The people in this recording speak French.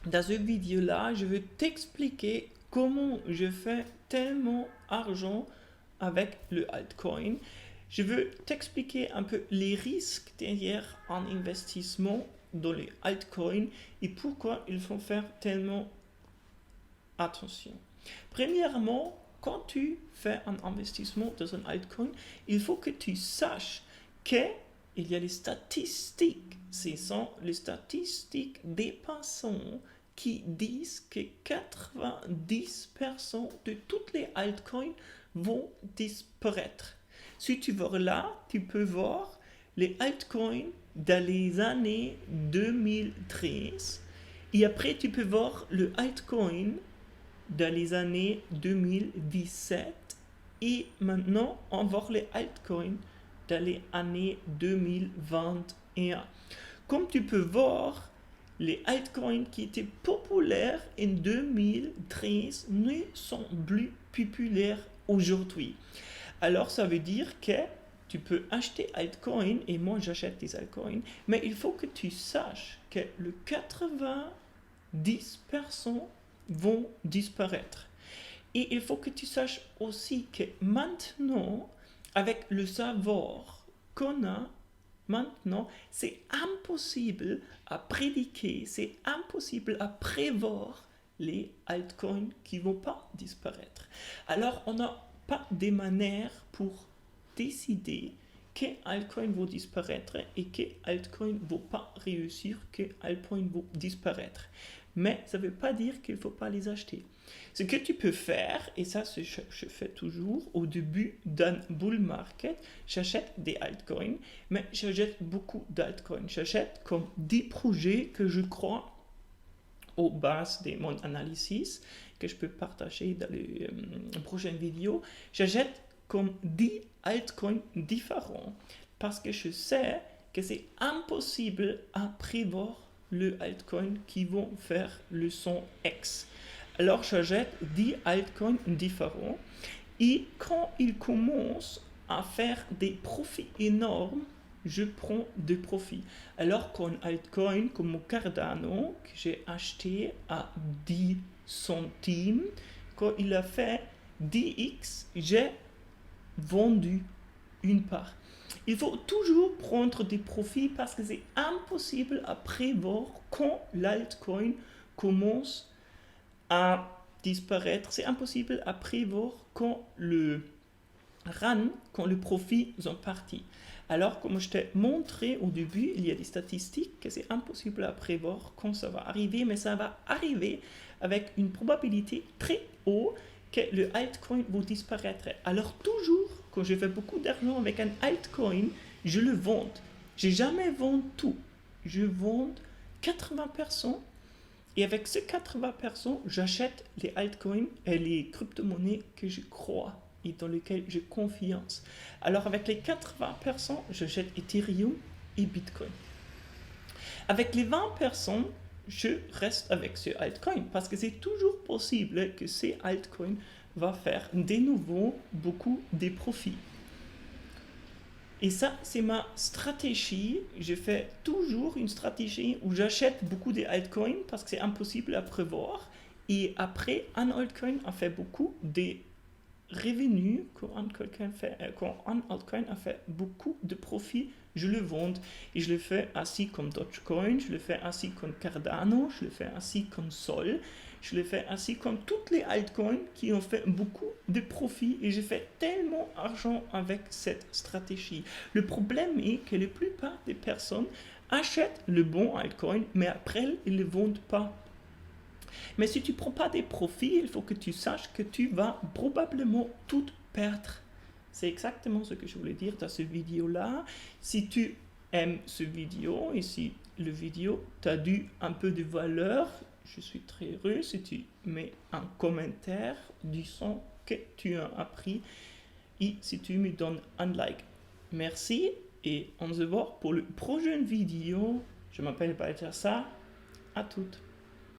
Dans cette vidéo-là, je vais t'expliquer comment je fais tellement d'argent avec le altcoin. Je veux t'expliquer un peu les risques derrière un investissement dans les altcoins et pourquoi il faut faire tellement attention. Premièrement, quand tu fais un investissement dans un altcoin, il faut que tu saches qu'il y a les statistiques. Ce sont les statistiques dépassantes qui disent que 90% de toutes les altcoins vont disparaître. Si tu vas là, tu peux voir les altcoins dans les années 2013 et après tu peux voir le altcoin dans les années 2017 et maintenant on va voir les altcoins dans les années 2021. Comme tu peux voir, les altcoins qui étaient populaires en 2013 ne sont plus populaires aujourd'hui. Alors ça veut dire que tu peux acheter altcoin et moi j'achète des altcoins, mais il faut que tu saches que le 90% vont disparaître. Et il faut que tu saches aussi que maintenant, avec le savoir qu'on a maintenant, c'est impossible à prédiquer, c'est impossible à prévoir les altcoins qui ne vont pas disparaître. Alors, on n'a pas de manière pour décider quels altcoins vont disparaître et quels altcoins ne vont pas réussir, quels altcoins vont disparaître. Mais ça ne veut pas dire qu'il ne faut pas les acheter. Ce que tu peux faire, et ça je fais toujours au début d'un bull market, j'achète des altcoins, mais j'achète beaucoup d'altcoins. J'achète comme 10 projets que je crois aux bases de mon analyse, que je peux partager dans les prochaines vidéos. J'achète comme 10 altcoins différents parce que je sais que c'est impossible à prévoir le altcoin qui vont faire le son X. Alors j'achète 10 altcoins différents et quand ils commencent à faire des profits énormes, je prends des profits. Alors qu'un altcoin comme Cardano, que j'ai acheté à 10 centimes, quand il a fait 10x, j'ai vendu une part. Il faut toujours prendre des profits parce que c'est impossible à prévoir quand l'altcoin commence à disparaître. C'est impossible à prévoir quand le profit sont partis. Alors, comme je t'ai montré au début, il y a des statistiques que c'est impossible à prévoir quand ça va arriver, mais ça va arriver avec une probabilité très haute que le altcoin va disparaître. Alors, toujours, quand je fais beaucoup d'argent avec un altcoin, je le vends. J'ai jamais vendu tout. Je vends 80%. Et avec ce 80%, j'achète les altcoins et les crypto-monnaies que je crois et dans lesquelles j'ai confiance. Alors avec les 80%, j'achète Ethereum et Bitcoin. Avec les 20%, je reste avec ce altcoin parce que c'est toujours possible que ces altcoins vont faire de nouveau beaucoup de profits. Et ça, c'est ma stratégie. Je fais toujours une stratégie où j'achète beaucoup de altcoins parce que c'est impossible à prévoir. Et après, un altcoin a fait beaucoup de revenus, quand un altcoin a fait beaucoup de profits, je le vends. Et je le fais ainsi comme Dogecoin, je le fais ainsi comme Cardano, je le fais ainsi comme Sol. Je le fais ainsi comme toutes les altcoins qui ont fait beaucoup de profits et j'ai fait tellement d'argent avec cette stratégie. Le problème est que la plupart des personnes achètent le bon altcoin, mais après, ils ne le vendent pas. Mais si tu ne prends pas des profits, il faut que tu saches que tu vas probablement tout perdre. C'est exactement ce que je voulais dire dans cette vidéo-là. Si tu aimes ce vidéo et si le vidéo t'a dû un peu de valeur, je suis très heureux si tu mets un commentaire disant que tu as appris et si tu me donnes un like. Merci et on se voit pour la prochaine vidéo. Je m'appelle Balthazar. À toutes.